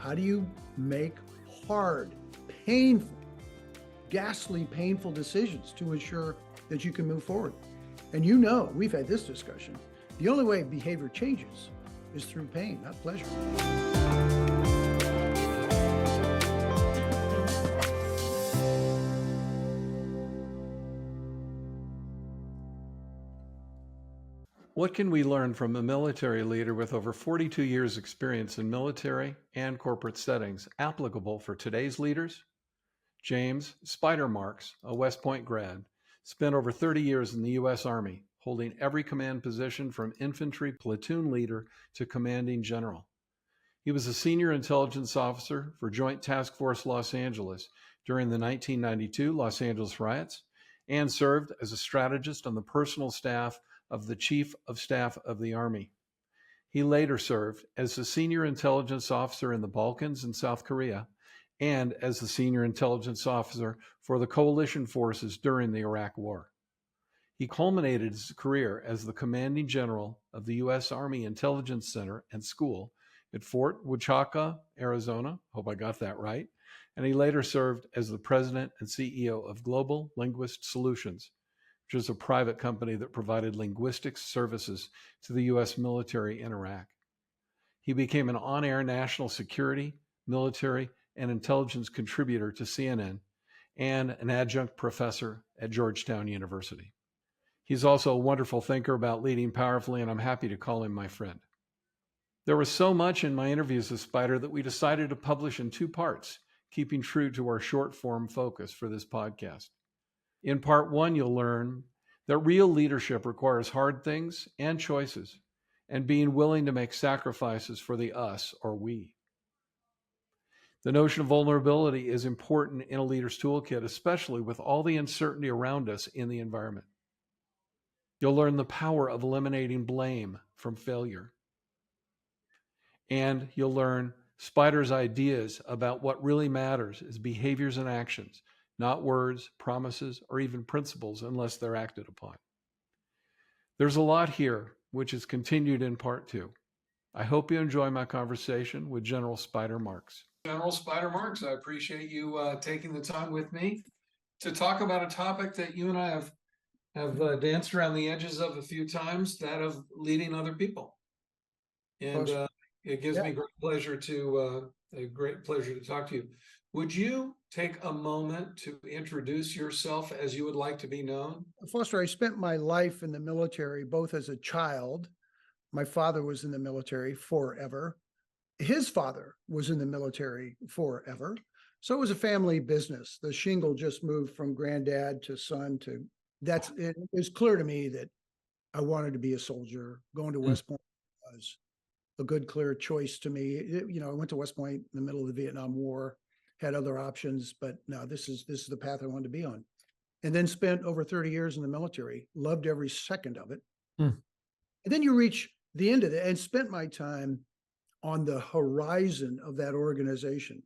How do you make hard, painful, ghastly, painful decisions to ensure that you can move forward? And you know, we've had this discussion. The only way behavior changes is through pain, not pleasure. What can we learn from a military leader with over 42 years experience in military and corporate settings applicable for today's leaders? James Spider Marks, a West Point grad, spent over 30 years in the U.S. Army, holding every command position from infantry platoon leader to commanding general. He was a senior intelligence officer for Joint Task Force Los Angeles during the 1992 Los Angeles riots and served as a strategist on the personal staff of the Chief of Staff of the Army. He later served as a senior intelligence officer in the Balkans and South Korea and as the senior intelligence officer for the coalition forces during the Iraq War. He culminated his career as the commanding general of the U.S. Army Intelligence Center and School at Fort Huachuca, Arizona. Hope I got that right. And he later served as the president and CEO of Global Linguist Solutions, which is a private company that provided linguistics services to the U.S. military in Iraq. He became an on-air national security, military, and intelligence contributor to CNN and an adjunct professor at Georgetown University. He's also a wonderful thinker about leading powerfully, and I'm happy to call him my friend. There was so much in my interviews with Spider that we decided to publish in 2 parts, keeping true to our short-form focus for this podcast. In part 1, you'll learn that real leadership requires hard things and choices, and being willing to make sacrifices for the us or we. The notion of vulnerability is important in a leader's toolkit, especially with all the uncertainty around us in the environment. You'll learn the power of eliminating blame from failure. And you'll learn Spider's ideas about what really matters is behaviors and actions, not words, promises, or even principles unless they're acted upon. There's a lot here, which is continued in part 2. I hope you enjoy my conversation with General Spider Marks. General Spider Marks, I appreciate you taking the time with me to talk about a topic that you and I have danced around the edges of a few times, that of leading other people. And it gives me great pleasure to talk to you. Would you take a moment to introduce yourself as you would like to be known? Foster, I spent my life in the military, both as a child. My father was in the military forever. His father was in the military forever. So it was a family business. The shingle just moved from granddad to son to it was clear to me that I wanted to be a soldier. Going to West Point was a good, clear choice to me. I went to West Point in the middle of the Vietnam War, had other options, but no, this is the path I wanted to be on. And then spent over 30 years in the military, loved every second of it. And then you reach the end of it and spent my time on the horizon of that organization.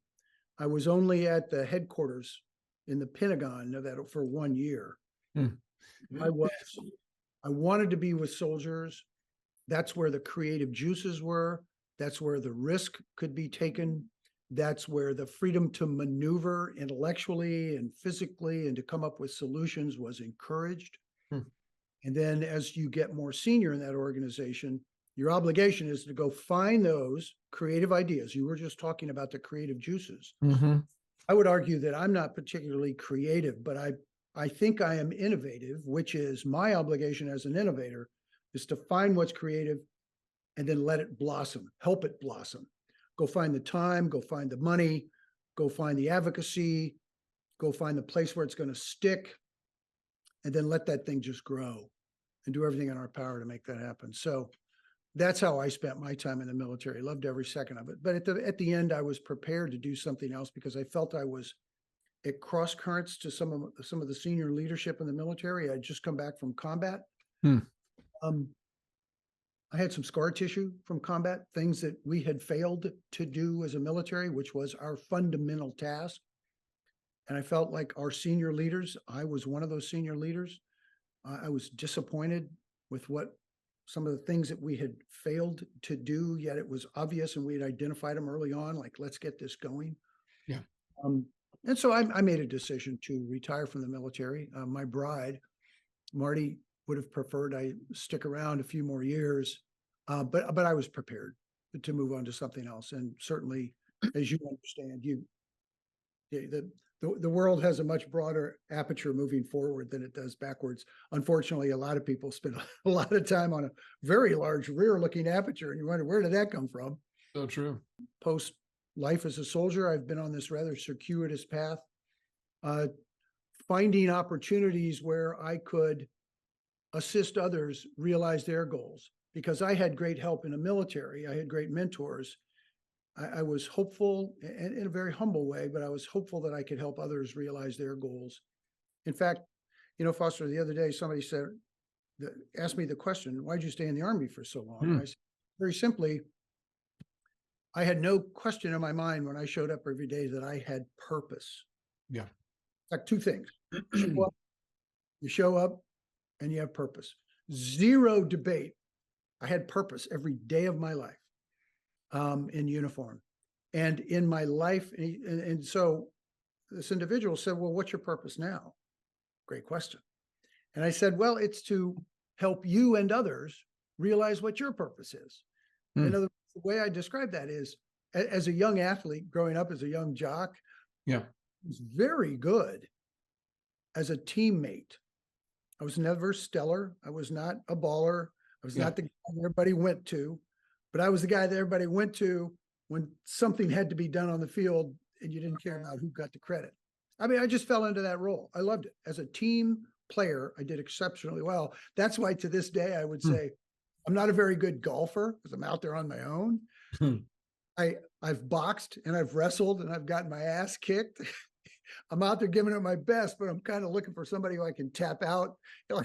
I was only at the headquarters in the Pentagon of that for 1 year. I wanted to be with soldiers. That's where the creative juices were. That's where the risk could be taken. That's where the freedom to maneuver intellectually and physically and to come up with solutions was encouraged. And then as you get more senior in that organization, your obligation is to go find those creative ideas. You were just talking about the creative juices. I would argue that I'm not particularly creative, but I think I am innovative, which is my obligation as an innovator, is to find what's creative and then let it blossom, help it blossom. Go find the time, go find the money, go find the advocacy, go find the place where it's going to stick, and then let that thing just grow and do everything in our power to make that happen. So that's how I spent my time in the military. Loved every second of it. But at the end, I was prepared to do something else because I felt I was at cross currents to some of the senior leadership in the military. I'd just come back from combat. I had some scar tissue from combat, things that we had failed to do as a military, which was our fundamental task. And I felt like our senior leaders, I was one of those senior leaders. I was disappointed with what some of the things that we had failed to do, yet it was obvious and we had identified them early on, like, let's get this going. Yeah. And so I made a decision to retire from the military. My bride, Marty, would have preferred I stick around a few more years, but I was prepared to move on to something else. And certainly, as you understand, the world has a much broader aperture moving forward than it does backwards. Unfortunately, a lot of people spend a lot of time on a very large rear-looking aperture, and you wonder, where did that come from? So true. Post life as a soldier, I've been on this rather circuitous path, finding opportunities where I could assist others realize their goals. Because I had great help in the military, I had great mentors. I was hopeful, and in a very humble way, but I was hopeful that I could help others realize their goals. In fact, Foster, the other day, somebody asked me the question, why'd you stay in the Army for so long? And I said, very simply, I had no question in my mind when I showed up every day that I had purpose. Yeah. Like two things. You show up and you have purpose. Zero debate. I had purpose every day of my life in uniform. And in my life, and so this individual said, well, what's your purpose now? Great question. And I said, well, it's to help you and others realize what your purpose is. In other words, the way I describe that is, as a young athlete, growing up as a young jock, yeah, I was very good as a teammate. I was never stellar. I was not a baller. I was not the guy that everybody went to, but I was the guy that everybody went to when something had to be done on the field and you didn't care about who got the credit. I mean, I just fell into that role. I loved it. As a team player, I did exceptionally well. That's why to this day, I would say I'm not a very good golfer because I'm out there on my own. I've boxed and I've wrestled and I've gotten my ass kicked. I'm out there giving it my best, but I'm kind of looking for somebody who I can tap out.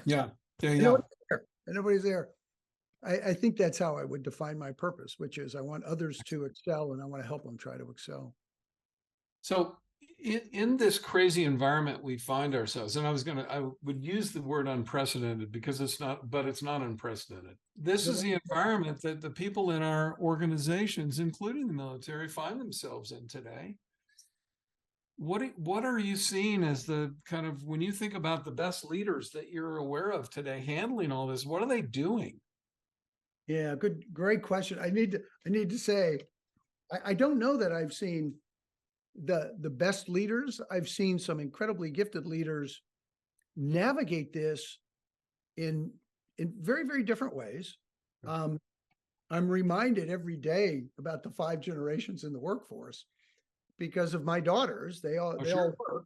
Yeah. And nobody's there. I think that's how I would define my purpose, which is I want others to excel and I want to help them try to excel. So in this crazy environment we find ourselves, and I would use the word unprecedented because it's not, but it's not unprecedented. This is the environment that the people in our organizations, including the military, find themselves in today. What are you seeing as the kind of, when you think about the best leaders that you're aware of today handling all this, what are they doing? Yeah, great question. I need to say, I don't know that I've seen the best leaders. I've seen some incredibly gifted leaders navigate this in very, very different ways. I'm reminded every day about the 5 generations in the workforce because of my daughters. They all work.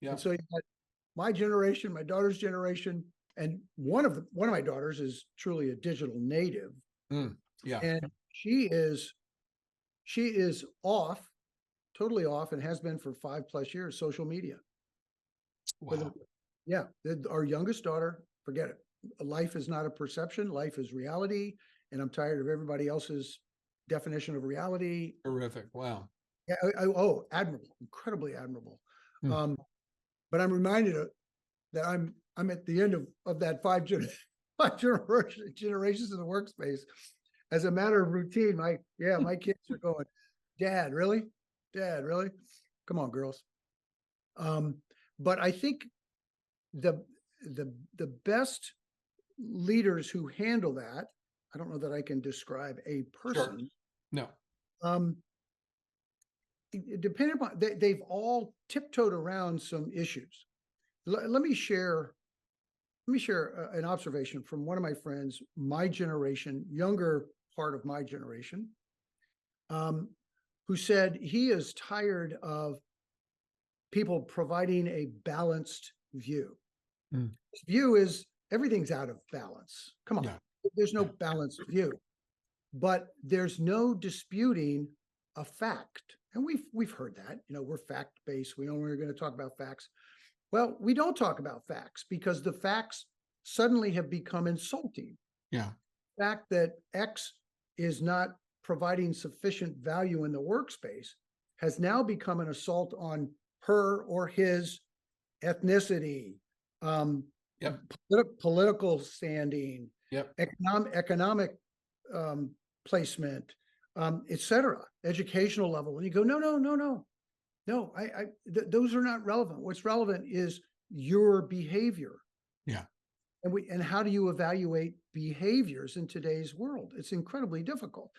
Yeah. And so you got my generation, my daughter's generation, and one of my daughters is truly a digital native. Yeah. And she is totally off, and has been for 5+ years, social media. Wow. Yeah. Our youngest daughter, forget it. Life is not a perception. Life is reality. And I'm tired of everybody else's definition of reality. Terrific. Wow. Yeah. Admirable, incredibly admirable. But I'm reminded that I'm at the end of that 5 generations in the workspace. As a matter of routine, my kids are going, Dad, really? Dad, really? Come on, girls. But I think the best leaders who handle that, I don't know that I can describe a person. Sure. No. Depending upon, they've all tiptoed around some issues. Let me share an observation from one of my friends, my generation, younger part of my generation, who said he is tired of people providing a balanced view. His view is everything's out of balance. Come on, there's no balanced view, but there's no disputing a fact. And we've heard that, we're fact-based. We know we're going to talk about facts. Well, we don't talk about facts because the facts suddenly have become insulting. Yeah. The fact that X is not providing sufficient value in the workspace has now become an assault on her or his ethnicity, political standing, Yep. economic placement, et cetera, educational level. And you go, no, those are not relevant. What's relevant is your behavior. Yeah. And how do you evaluate behaviors in today's world? It's incredibly difficult.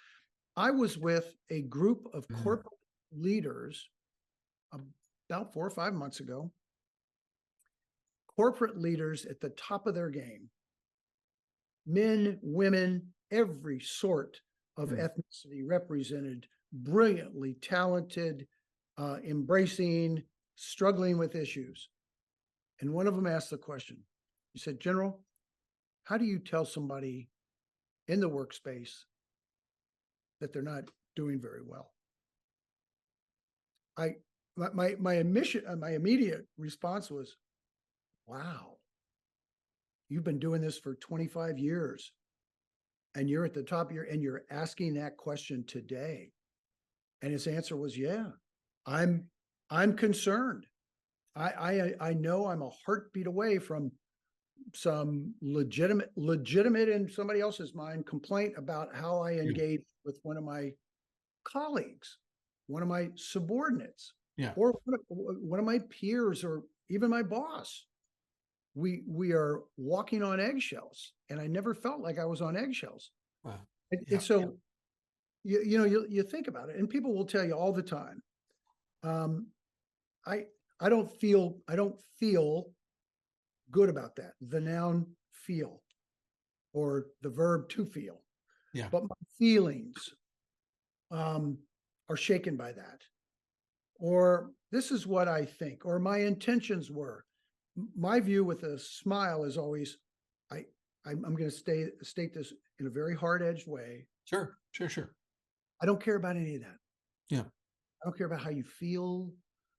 I was with a group of corporate leaders about 4 or 5 months ago, corporate leaders at the top of their game, men, women, every sort of ethnicity represented, brilliantly talented, embracing, struggling with issues. And one of them asked the question. He said, General, how do you tell somebody in the workspace that they're not doing very well? My immediate response was, wow, you've been doing this for 25 years and you're at the top of and you're asking that question today. And his answer was, yeah, I'm concerned. I know I'm a heartbeat away from some legitimate in somebody else's mind complaint about how I engage with one of my colleagues, one of my subordinates, or one of my peers, or even my boss. We are walking on eggshells, and I never felt like I was on eggshells. Wow. And so, you think about it, and people will tell you all the time, I don't feel good about that. The noun feel, or the verb to feel. Yeah. But my feelings are shaken by that. Or this is what I think, or my intentions were. My view with a smile is always, I'm going to state this in a very hard-edged way. Sure. I don't care about any of that. Yeah. I don't care about how you feel.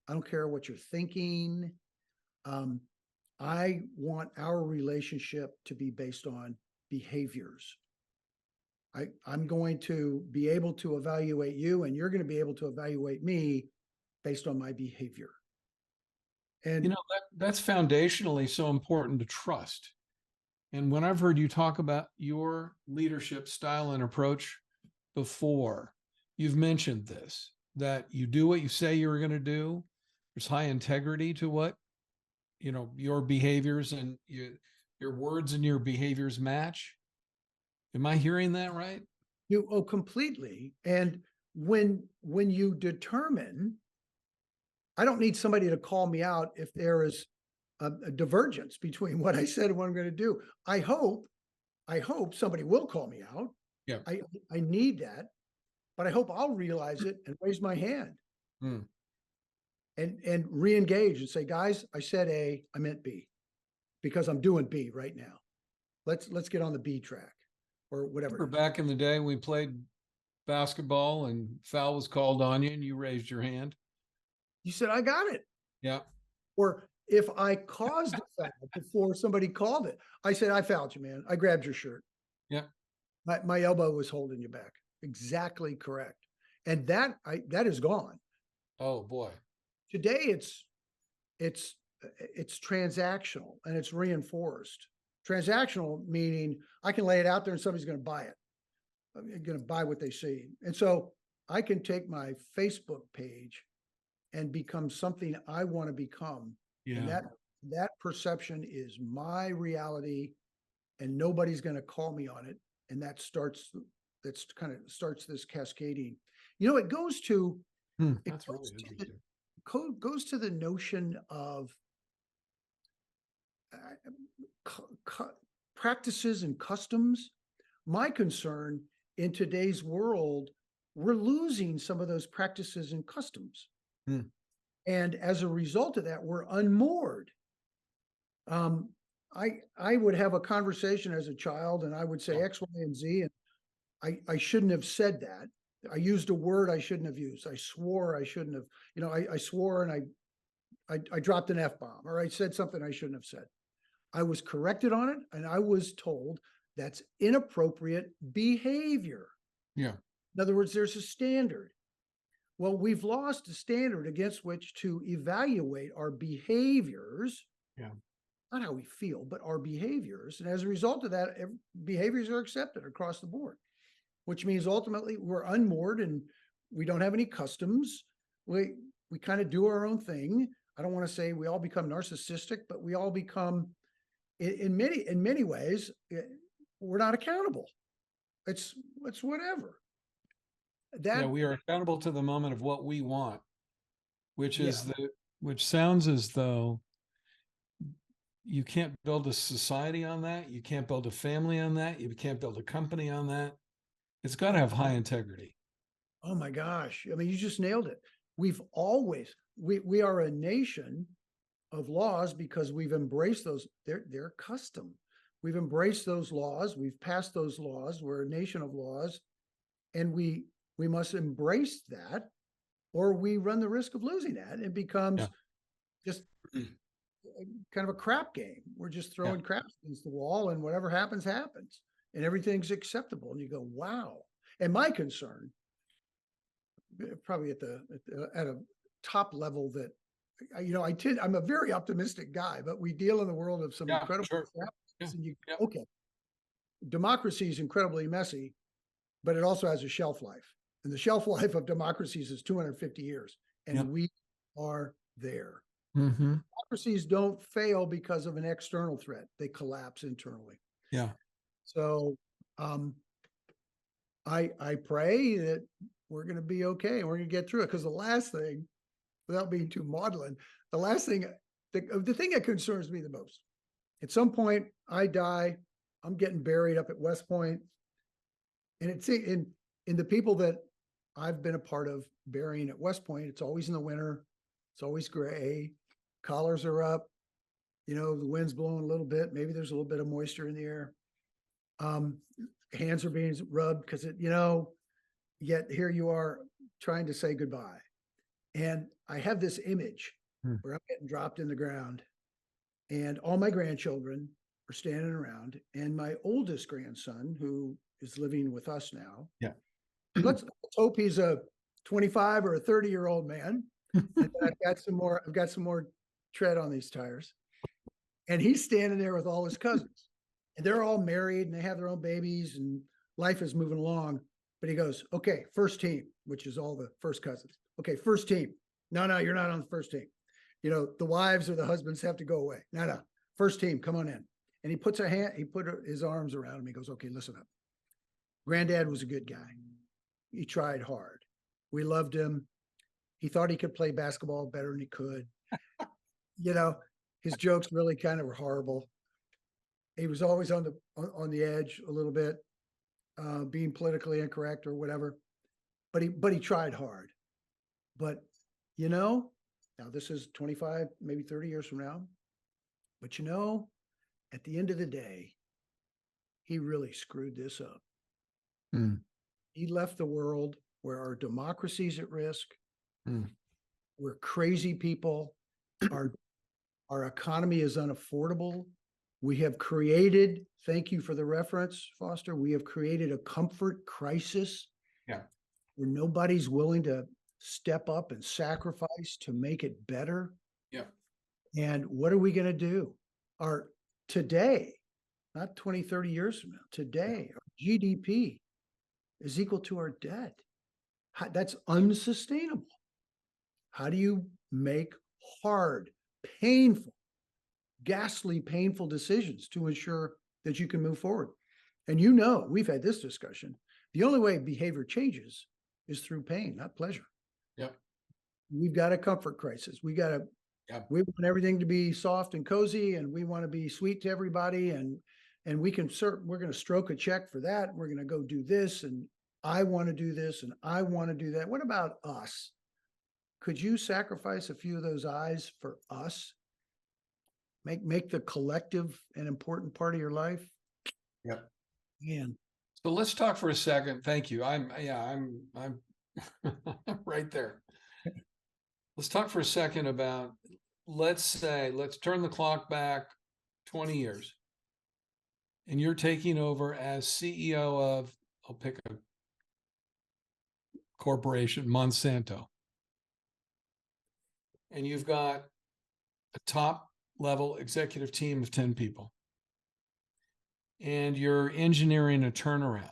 I don't care what you're thinking. I want our relationship to be based on behaviors. I'm going to be able to evaluate you, and you're going to be able to evaluate me based on my behavior. And that's foundationally so important to trust. And when I've heard you talk about your leadership style and approach before, you've mentioned this, that you do what you say you're going to do. There's high integrity to what, your behaviors and your words and your behaviors match. Am I hearing that right? Completely. And when you determine, I don't need somebody to call me out if there is a divergence between what I said and what I'm going to do. I hope somebody will call me out. Yeah. I need that, but I hope I'll realize it and raise my hand and re-engage and say, guys, I said A, I meant B, because I'm doing B right now. Let's get on the B track, or whatever. Back in the day, we played basketball and foul was called on you and you raised your hand. You said, I got it. Yeah. Or if I caused a foul before somebody called it, I said, I fouled you, man. I grabbed your shirt. Yeah. My elbow was holding you back. Exactly correct. And that is gone. Oh boy. Today it's transactional and it's reinforced. Transactional meaning I can lay it out there and somebody's going to buy it. I'm going to buy what they see. And so I can take my Facebook page and become something I want to become. Yeah. And that perception is my reality, and nobody's going to call me on it. And that's kind of starts this cascading. It goes to that's really interesting. Goes to the notion of practices and customs. My concern in today's world, we're losing some of those practices and customs. And as a result of that, we're unmoored. I would have a conversation as a child and I would say X, Y, and Z, and I shouldn't have said that. I used a word I shouldn't have used. I swore I shouldn't have, I swore and I dropped an F-bomb, or I said something I shouldn't have said. I was corrected on it, and I was told that's inappropriate behavior. Yeah. In other words, there's a standard. Well, we've lost a standard against which to evaluate our behaviors. Yeah. not how we feel, but our behaviors. And as a result of that, behaviors are accepted across the board, which means ultimately we're unmoored and we don't have any customs. We kind of do our own thing. I don't want to say we all become narcissistic, but we all become, in many ways, we're not accountable. It's whatever. Yeah, we are accountable to the moment of what we want, which Yeah. is which sounds as though you can't build a society on that. You can't build a family on that. You can't build a company on that. It's got to have high integrity. Oh my gosh. I mean, you just nailed it. We've always, we are a nation of laws because we've embraced those, they're custom. We've embraced those laws. We've passed those laws. We're a nation of laws, and we must embrace that, or we run the risk of losing that. It becomes just kind of a crap game. We're just throwing crap against the wall, and whatever happens, happens, and everything's acceptable. And you go, wow. And my concern, probably at a top level, that I'm a very optimistic guy, but we deal in the world of some incredible crap. And you okay, democracy is incredibly messy, but it also has a shelf life, and the shelf life of democracies is 250 years, and we are there. Democracies don't fail because of an external threat; they collapse internally. Yeah. So, I pray that we're going to be okay and we're going to get through it. Because the last thing, without being too maudlin, the last thing, the thing that concerns me the most, at some point I die, I'm getting buried up at West Point, and it's in the people that I've been a part of burying at West Point. It's always in the winter. It's always gray. Collars are up. The wind's blowing a little bit. Maybe there's a little bit of moisture in the air. Hands are being rubbed because yet here you are trying to say goodbye. And I have this image where I'm getting dropped in the ground, and all my grandchildren are standing around, and my oldest grandson, who is living with us now. Yeah. Let's hope he's a 25 or a 30-year-old man. And I've got some more tread on these tires. And he's standing there with all his cousins, and they're all married and they have their own babies and life is moving along. But he goes, okay, first team, which is all the first cousins. Okay, first team. No, you're not on the first team. The wives or the husbands have to go away. No, first team, come on in. And he put his arms around him. He goes, okay, listen up. Granddad was a good guy. He tried hard. We loved him. He thought he could play basketball better than he could. His jokes really kind of were horrible. He was always on the edge a little bit, being politically incorrect or whatever. But he tried hard. But now this is 25, maybe 30 years from now. But at the end of the day, he really screwed this up. He left the world where our democracy's at risk. We're crazy people. Our economy is unaffordable. We have created, thank you for the reference, Foster, we have created a comfort crisis. Yeah. Where nobody's willing to step up and sacrifice to make it better. Yeah. And what are we going to do? Today, not 20, 30 years from now, today, our GDP is equal to our debt. That's unsustainable. How do you make hard, painful, ghastly, painful decisions to ensure that you can move forward? And we've had this discussion. The only way behavior changes is through pain, not pleasure. Yep. We've got a comfort crisis. We want everything to be soft and cozy, and we want to be sweet to everybody. And we're going to stroke a check for that. We're going to go do this, and I want to do this, and I want to do that. What about us? Could you sacrifice a few of those eyes for us? Make the collective an important part of your life. Yep. Man. So let's talk for a second. Thank you. I'm right there. Let's talk for a second about, let's turn the clock back 20 years. And you're taking over as CEO of, I'll pick a corporation, Monsanto. And you've got a top level executive team of 10 people, and you're engineering a turnaround.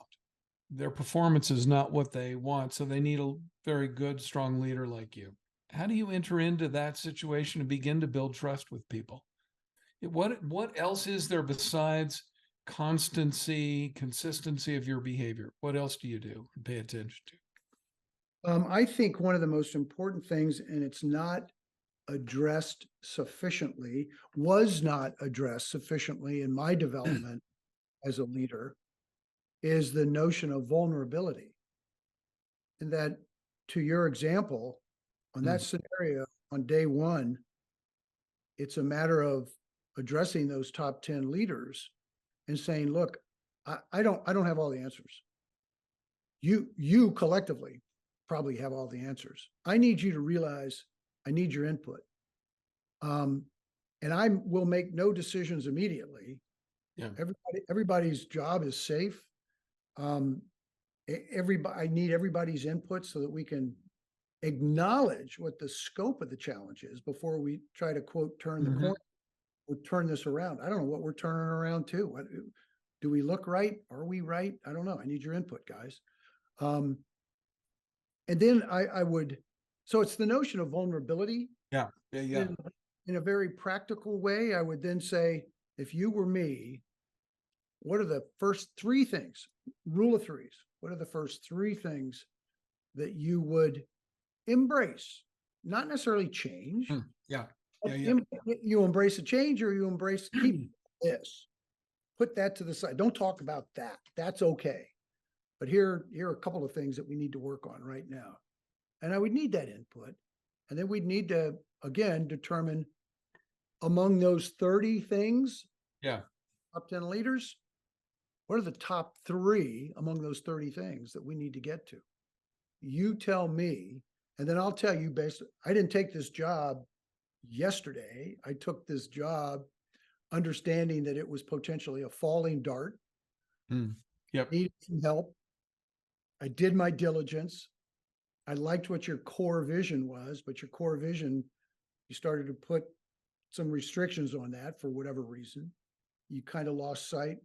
Their performance is not what they want, so they need a very good, strong leader like you. How do you enter into that situation and begin to build trust with people? What else is there besides consistency of your behavior? What else do you do and pay attention to? I think one of the most important things, and it's not addressed sufficiently, was not addressed sufficiently in my development as a leader, is the notion of vulnerability. And that, to your example, on that scenario, on day one, it's a matter of addressing those top 10 leaders and saying, look, I don't have all the answers. You collectively probably have all the answers. I need you to realize I need your input. And I will make no decisions immediately. Yeah. Everybody's job is safe. I need everybody's input so that we can acknowledge what the scope of the challenge is before we try to, quote, turn the corner or turn this around. I don't know what we're turning around to. What, do we look right? Are we right? I don't know. I need your input, guys. And then I would, so it's the notion of vulnerability. Yeah. In a very practical way, I would then say, if you were me, what are the first three things, rule of threes? What are the first three things that you would embrace? Not necessarily change. Yeah. You embrace a change, or you embrace keep this. Put that to the side. Don't talk about that. That's okay. But here are a couple of things that we need to work on right now. And I would need that input. And then we'd need to, again, determine among those 30 things, top 10 leaders, what are the top three among those 30 things that we need to get to? You tell me, and then I'll tell you I didn't take this job yesterday. I took this job understanding that it was potentially a falling dart. Needed some help. I did my diligence. I liked what your core vision was, but your core vision, you started to put some restrictions on that for whatever reason. You kind of lost sight.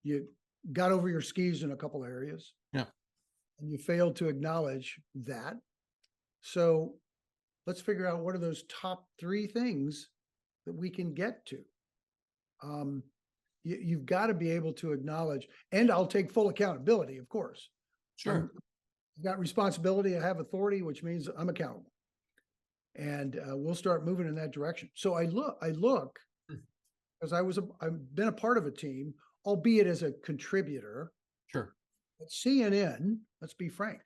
You got over your skis in a couple areas. Yeah. And you failed to acknowledge that. So let's figure out what are those top three things that we can get to. You've got to be able to acknowledge, and I'll take full accountability, of course. Sure. I've got responsibility. I have authority, which means I'm accountable. And we'll start moving in that direction. So I look because I've been a part of a team, albeit as a contributor. Sure. At CNN, let's be frank,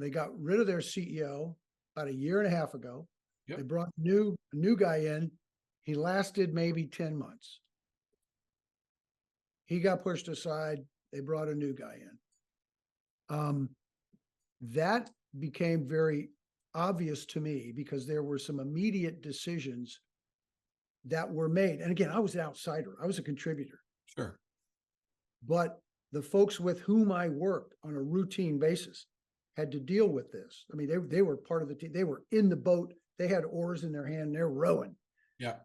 they got rid of their CEO about a year and a half ago. They brought a new guy in. He lasted maybe 10 months. He got pushed aside. They brought a new guy in. That became very obvious to me because there were some immediate decisions that were made. And again, I was an outsider. I was a contributor. Sure. But the folks with whom I worked on a routine basis had to deal with this. I mean, they were part of the team. They were in the boat. They had oars in their hand. They're rowing. Yeah.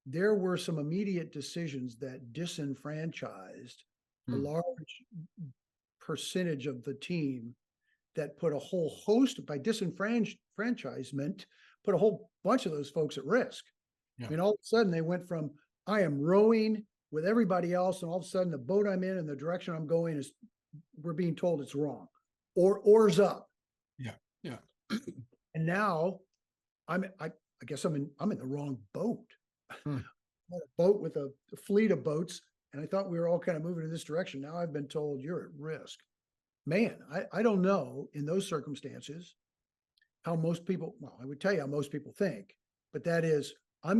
There were some immediate decisions that disenfranchised a large percentage of the team, that put a whole host, by disenfranchisement, put a whole bunch of those folks at risk. I mean, all of a sudden they went from, I am rowing with everybody else, and all of a sudden the boat I'm in and the direction I'm going is, we're being told it's wrong, or oars up. Yeah. And now I guess I'm in the wrong boat. A boat with a fleet of boats, and I thought we were all kind of moving in this direction. Now I've been told you're at risk. Man, I don't know in those circumstances how most people, well, I would tell you how most people think, but that is, my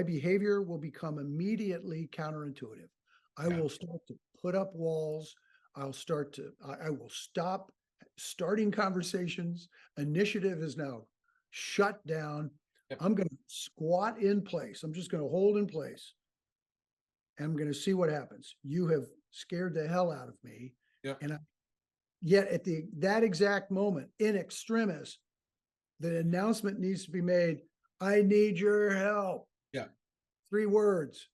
behavior will become immediately counterintuitive. I will start to put up walls. I will stop starting conversations. Initiative is now shut down. I'm going to squat in place. I'm just going to hold in place. And I'm going to see what happens. You have scared the hell out of me. And yet at that exact moment, in extremis, The announcement needs to be made. I need your help. Yeah. 3 words.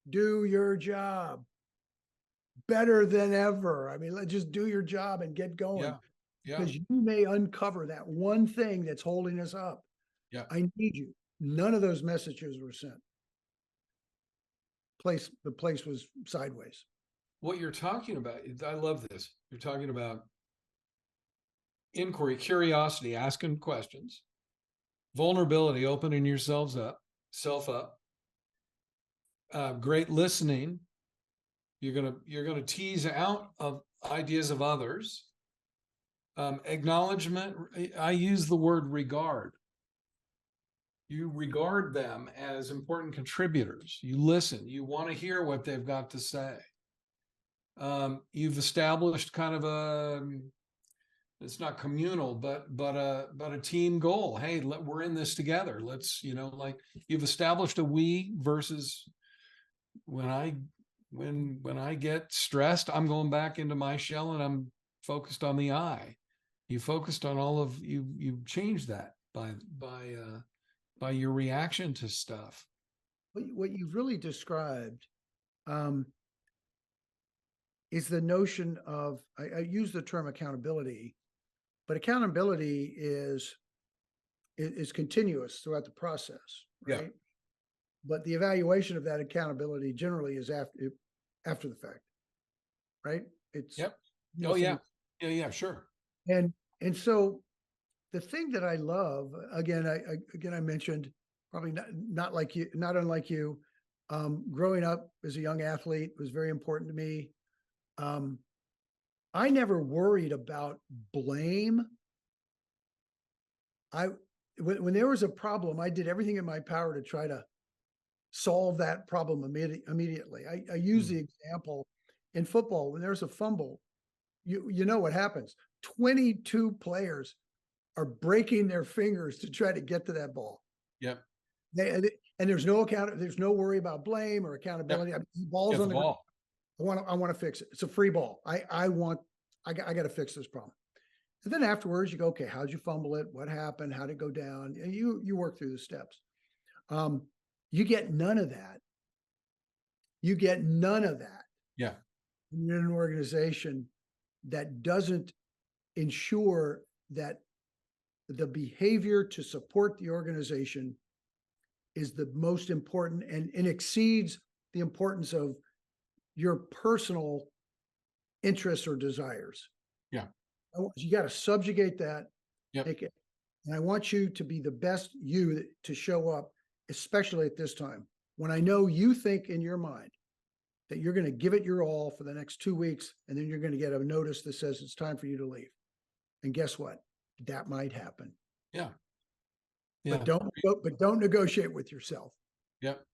Do your job better than ever. I mean, let's just do your job and get going. Yeah. Yeah. Because you may uncover that one thing that's holding us up. Yeah. I need you. None of those messages were sent. The place was sideways. What you're talking about, I love this. You're talking about inquiry, curiosity, asking questions, vulnerability, opening yourself up, great listening. You're gonna tease out of ideas of others. Acknowledgement. I use the word regard. You regard them as important contributors. You listen. You want to hear what they've got to say. You've established kind of it's not communal, but a team goal. Hey, we're in this together. Let's, like you've established a we versus when I get stressed, I'm going back into my shell and I'm focused on the I. You focused on all of you changed that by your reaction to stuff. What you've really described is the notion of, I use the term accountability, but accountability is continuous throughout the process, right? Yeah. But the evaluation of that accountability generally is after the fact, right? It's Yep. Oh yeah. Yeah, sure. And so the thing that I love, again, I mentioned probably not unlike you, growing up as a young athlete was very important to me. I never worried about blame. When there was a problem, I did everything in my power to try to solve that problem immediately. I use the example in football, when there's a fumble, you know what happens. 22 players are breaking their fingers to try to get to that ball. Yep. And there's no worry about blame or accountability. Yep. I mean, the ball's on the ground. ball. I want to fix it. It's a free ball. I got to fix this problem. And then afterwards you go, okay, how'd you fumble it? What happened? How'd it go down? And you work through the steps. You get none of that. You get none of that. Yeah. In an organization that doesn't ensure that the behavior to support the organization is the most important and exceeds the importance of your personal interests or desires. Yeah. You got to subjugate that. Yep. And I want you to be the best you to show up, especially at this time. When I know you think in your mind that you're going to give it your all for the next 2 weeks, and then you're going to get a notice that says it's time for you to leave. And guess what? That might happen. Yeah. Yeah. But don't negotiate with yourself. Yep.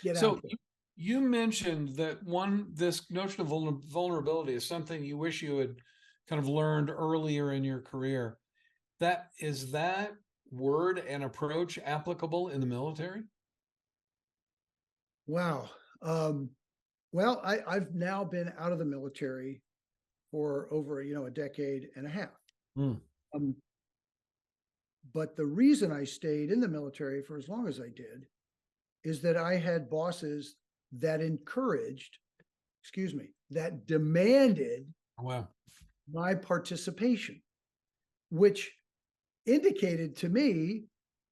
Get So out there. you mentioned that this notion of vulnerability is something you wish you had kind of learned earlier in your career. That word and approach applicable in the military? Wow. Well, I've now been out of the military for over, a decade and a half. But the reason I stayed in the military for as long as I did is that I had bosses that that demanded my participation, which indicated to me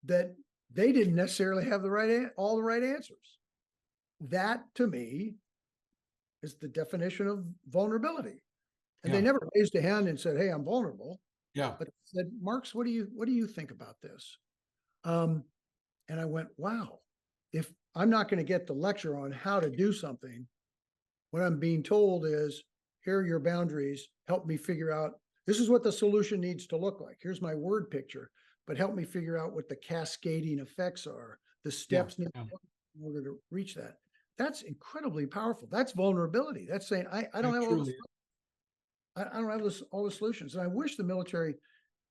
that they didn't necessarily have all the right answers. That to me is the definition of vulnerability. And they never raised a hand and said, "Hey, I'm vulnerable." Yeah. But said, "Marks, what do you think about this?" And I went, wow, if I'm not going to get the lecture on how to do something, what I'm being told is, here are your boundaries. Help me figure out, this is what the solution needs to look like. Here's my word picture, but help me figure out what the cascading effects are, the steps in order to reach that. That's incredibly powerful. That's vulnerability. That's saying, I don't have all the solutions. And I wish the military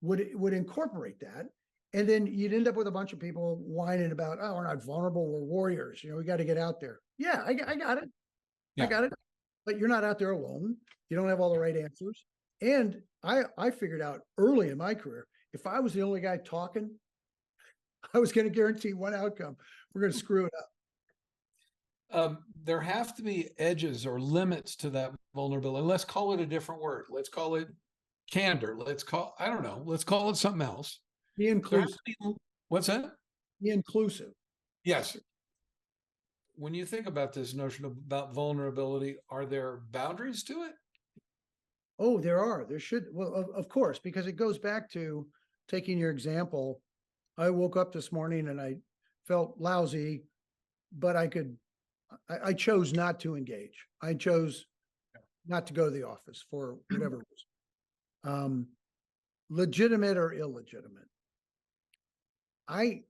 would incorporate that. And then you'd end up with a bunch of people whining about, oh, we're not vulnerable, we're warriors. We got to get out there. Yeah, I got it. Yeah. I got it. But you're not out there alone. You don't have all the right answers. And I figured out early in my career, if I was the only guy talking, I was going to guarantee one outcome. We're going to screw it up. There have to be edges or limits to that vulnerability. Let's call it a different word. Let's call it candor. I don't know. Let's call it something else. Be inclusive. What's that? Be inclusive. Yes. When you think about this notion about vulnerability, are there boundaries to it? Oh, there are. There should. Well, of course, because it goes back to taking your example. I woke up this morning and I felt lousy, but I chose not to engage. I chose not to go to the office for whatever reason. Legitimate or illegitimate. I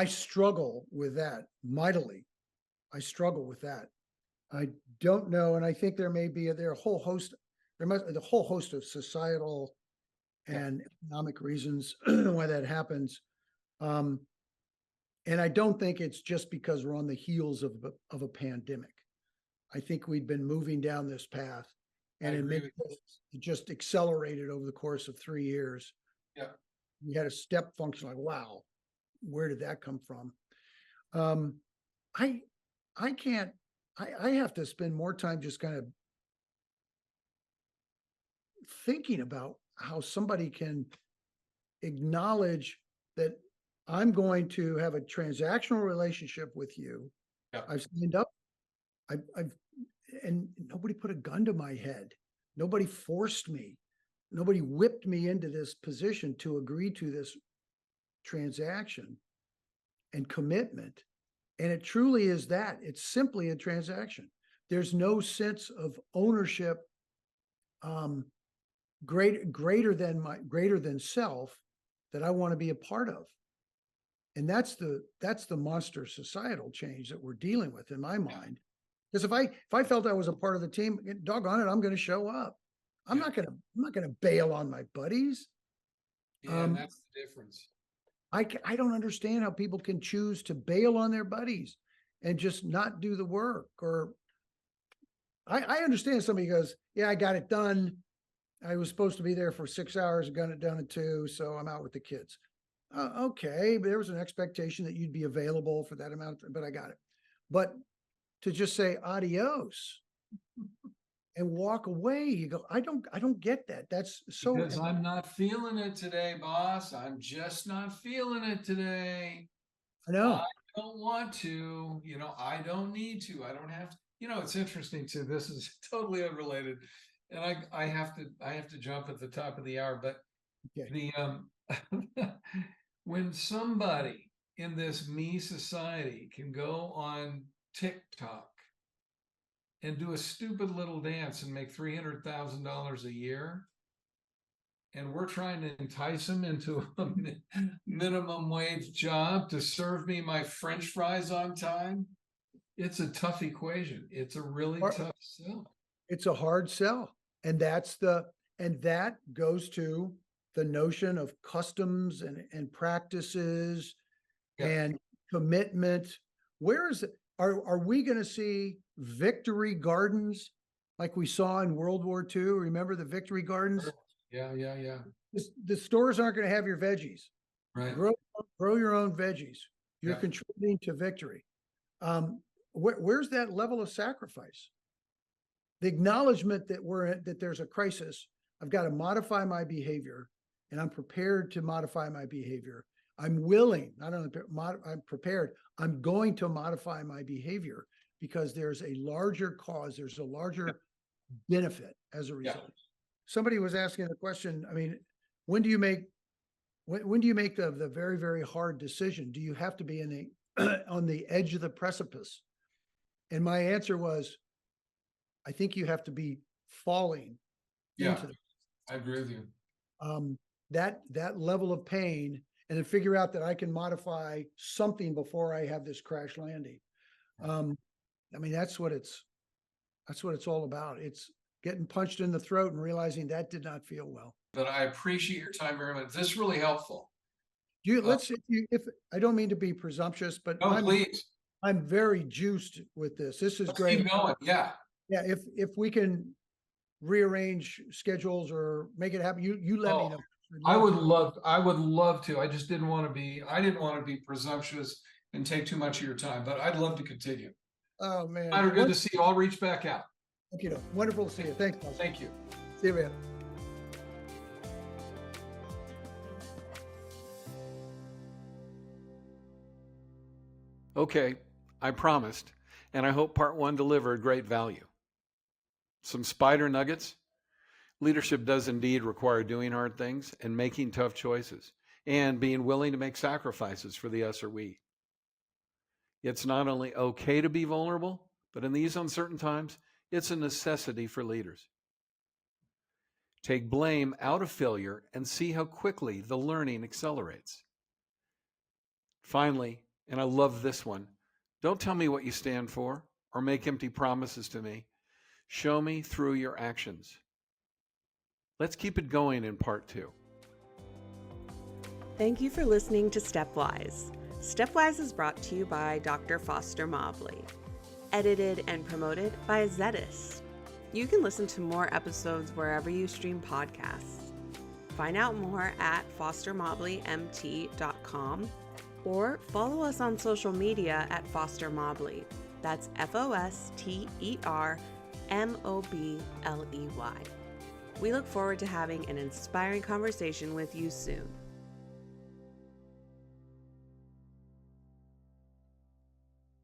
struggle with that mightily. I struggle with that. I don't know, and I think there may be a whole host of societal and economic reasons why that happens. And I don't think it's just because we're on the heels of a pandemic. I think we'd been moving down this path, and it just accelerated over the course of 3 years. Yeah. We had a step function like, wow, where did that come from? I have to spend more time just kind of thinking about how somebody can acknowledge that I'm going to have a transactional relationship with you. Yeah. I've signed up. And nobody put a gun to my head. Nobody forced me. Nobody whipped me into this position to agree to this transaction and commitment. And it truly is that. It's simply a transaction. There's no sense of ownership greater than self that I want to be a part of. And that's the monster societal change that we're dealing with in my mind. Because if I felt I was a part of the team, doggone it, I'm going to show up. I'm not going to bail on my buddies. Yeah, and that's the difference. I don't understand how people can choose to bail on their buddies and just not do the work. Or I understand somebody goes, yeah, I got it done. I was supposed to be there for 6 hours, got it done at 2, so I'm out with the kids. Okay, but there was an expectation that you'd be available for that amount, but I got it. But to just say adios and walk away, you go, I don't get that. That's so. Because I'm not feeling it today, boss. I'm just not feeling it today. I know. I don't want to, I don't need to, I don't have to. It's interesting too. This is totally unrelated. And I have to jump at the top of the hour, but Okay. when somebody in this me society can go on TikTok and do a stupid little dance and make $300,000 a year, and we're trying to entice them into a minimum wage job to serve me my French fries on time, it's a tough equation. It's a really tough sell. It's a hard sell. And that goes to the notion of customs and practices and commitment. Where is it? Are we going to see victory gardens like we saw in World War II? Remember the victory gardens? Yeah. The stores aren't going to have your veggies. Right. Grow your own veggies. You're contributing to victory. Where's that level of sacrifice? The acknowledgement that there's a crisis. I've got to modify my behavior, and I'm prepared to modify my behavior. I'm willing, not only I'm prepared, I'm going to modify my behavior because there's a larger cause, there's a larger benefit as a result. Somebody was asking the question, I mean, when do you make the very, very hard decision? Do you have to be on the edge of the precipice? And my answer was, I think you have to be falling into the I agree with you. That level of pain, and then figure out that I can modify something before I have this crash landing. I mean, that's what it's all about. It's getting punched in the throat and realizing that did not feel well. But I appreciate your time very much. This is really helpful. If I don't mean to be presumptuous, but please. I'm very juiced with this. This is great. Keep going. Yeah. Yeah. If we can rearrange schedules or make it happen, you let me Oh, know. I would love to. I just didn't want to be presumptuous and take too much of your time, but I'd love to continue. Oh, man. Spider, good to see you. I'll reach back out. Okay, wonderful to see you. Thanks, Bob. Thank you. See you, man. Okay, I promised, and I hope part one delivered great value. Some spider nuggets. Leadership does indeed require doing hard things and making tough choices and being willing to make sacrifices for the us or we. It's not only okay to be vulnerable, but in these uncertain times, it's a necessity for leaders. Take blame out of failure and see how quickly the learning accelerates. Finally, and I love this one, don't tell me what you stand for or make empty promises to me. Show me through your actions. Let's keep it going in part two. Thank you for listening to Stepwise. Stepwise is brought to you by Dr. Foster Mobley. Edited and promoted by Zetis. You can listen to more episodes wherever you stream podcasts. Find out more at fostermobleymt.com or follow us on social media at Foster Mobley. That's FOSTERMOBLEY. We look forward to having an inspiring conversation with you soon.